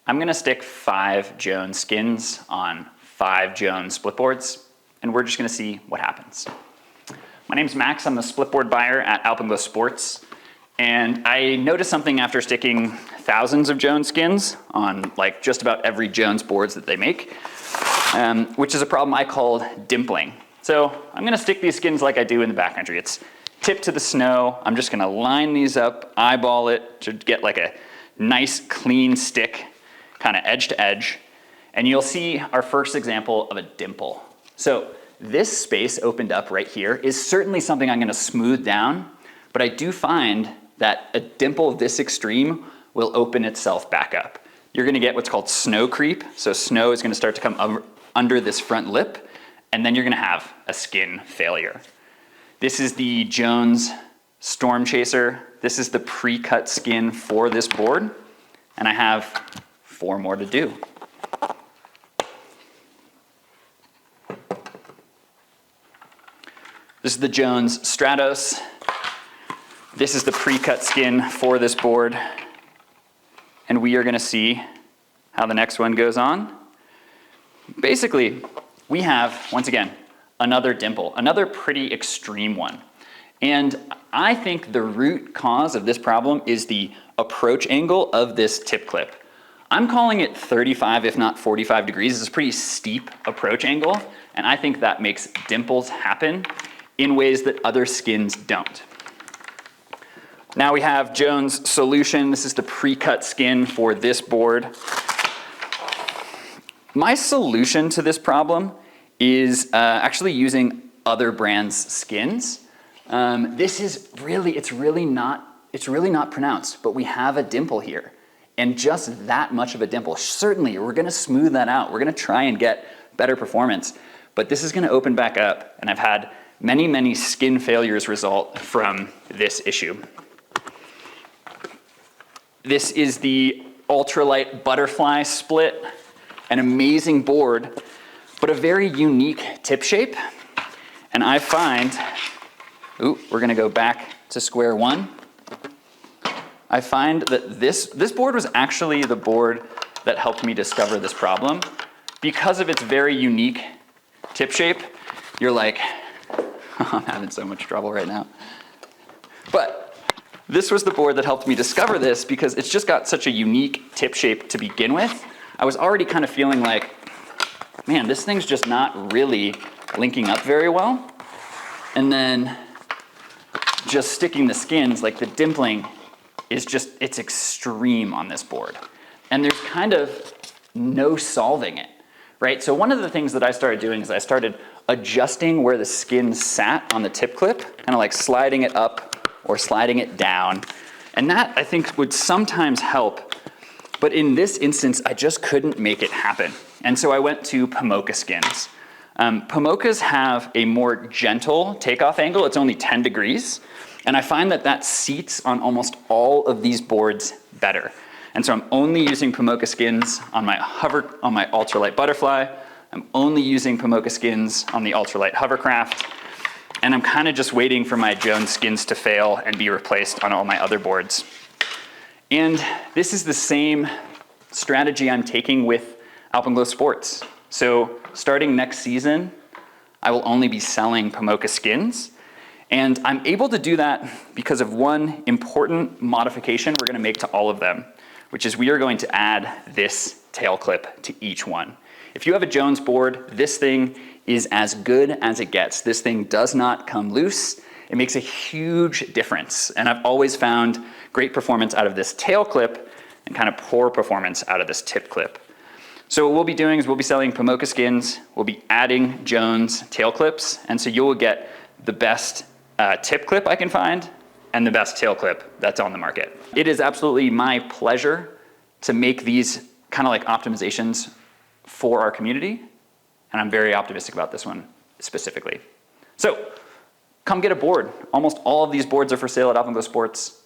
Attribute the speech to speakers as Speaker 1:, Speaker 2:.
Speaker 1: I'm gonna stick 5 Jones skins on 5 Jones Splitboards, and we're just gonna see what happens. My name's Max, I'm the Splitboard buyer at Alpenglow Sports, and I noticed something after sticking thousands of Jones skins on like just about every Jones boards that they make, which is a problem I called dimpling. So I'm gonna stick these skins like I do in the backcountry. It's tipped to the snow. I'm just gonna line these up, eyeball it to get like a nice clean stick, kind of edge to edge. And you'll see our first example of a dimple. So this space opened up right here is certainly something I'm gonna smooth down, but I do find that a dimple this extreme will open itself back up. You're gonna get what's called snow creep. So snow is gonna start to come under this front lip, and then you're gonna have a skin failure. This is the Jones Storm Chaser. This is the pre-cut skin for this board, and I have 4 more to do. This is the Jones Stratos. This is the pre-cut skin for this board, and we are gonna see how the next one goes on. Basically, we have, once again, another dimple, another pretty extreme one. And I think the root cause of this problem is the approach angle of this tip clip. I'm calling it 35, if not 45 degrees. It's a pretty steep approach angle, and I think that makes dimples happen in ways that other skins don't. Now we have Jones Solution. This is the pre-cut skin for this board. My solution to this problem is actually using other brands' skins. This is really, it's really not pronounced, but we have a dimple here. And just that much of a dimple. Certainly, we're gonna smooth that out. We're gonna try and get better performance, but this is gonna open back up, and I've had many, many skin failures result from this issue. This is the ultralight butterfly split, an amazing board, but a very unique tip shape. And I find, we're gonna go back to square one. I find that this board was actually the board that helped me discover this problem. Because of its very unique tip shape, you're like, I'm having so much trouble right now. But this was the board that helped me discover this because it's just got such a unique tip shape to begin with. I was already kind of feeling like, man, this thing's just not really linking up very well. And then just sticking the skins, like the dimpling, is just, it's extreme on this board. And there's kind of no solving it, right? So one of the things that I started doing is I started adjusting where the skin sat on the tip clip, kind of like sliding it up or sliding it down. And that, I think, would sometimes help. But in this instance, I just couldn't make it happen. And so I went to Pomoka skins. Pomokas have a more gentle takeoff angle. It's only 10 degrees. And I find that that seats on almost all of these boards better. And so I'm only using Pomoka skins on my ultralight butterfly. I'm only using Pomoka skins on the ultralight hovercraft. And I'm kind of just waiting for my Jones skins to fail and be replaced on all my other boards. And this is the same strategy I'm taking with Alpenglow Sports. So starting next season, I will only be selling Pomoka skins. And I'm able to do that because of one important modification we're gonna make to all of them, which is we are going to add this tail clip to each one. If you have a Jones board, this thing is as good as it gets. This thing does not come loose. It makes a huge difference. And I've always found great performance out of this tail clip and kind of poor performance out of this tip clip. So what we'll be doing is we'll be selling Pomoka skins, we'll be adding Jones tail clips, and so you will get the best tip clip I can find and the best tail clip that's on the market. It is absolutely my pleasure to make these kind of like optimizations for our community, and I'm very optimistic about this one specifically. So come get a board. Almost all of these boards are for sale at Alpenglow Sports.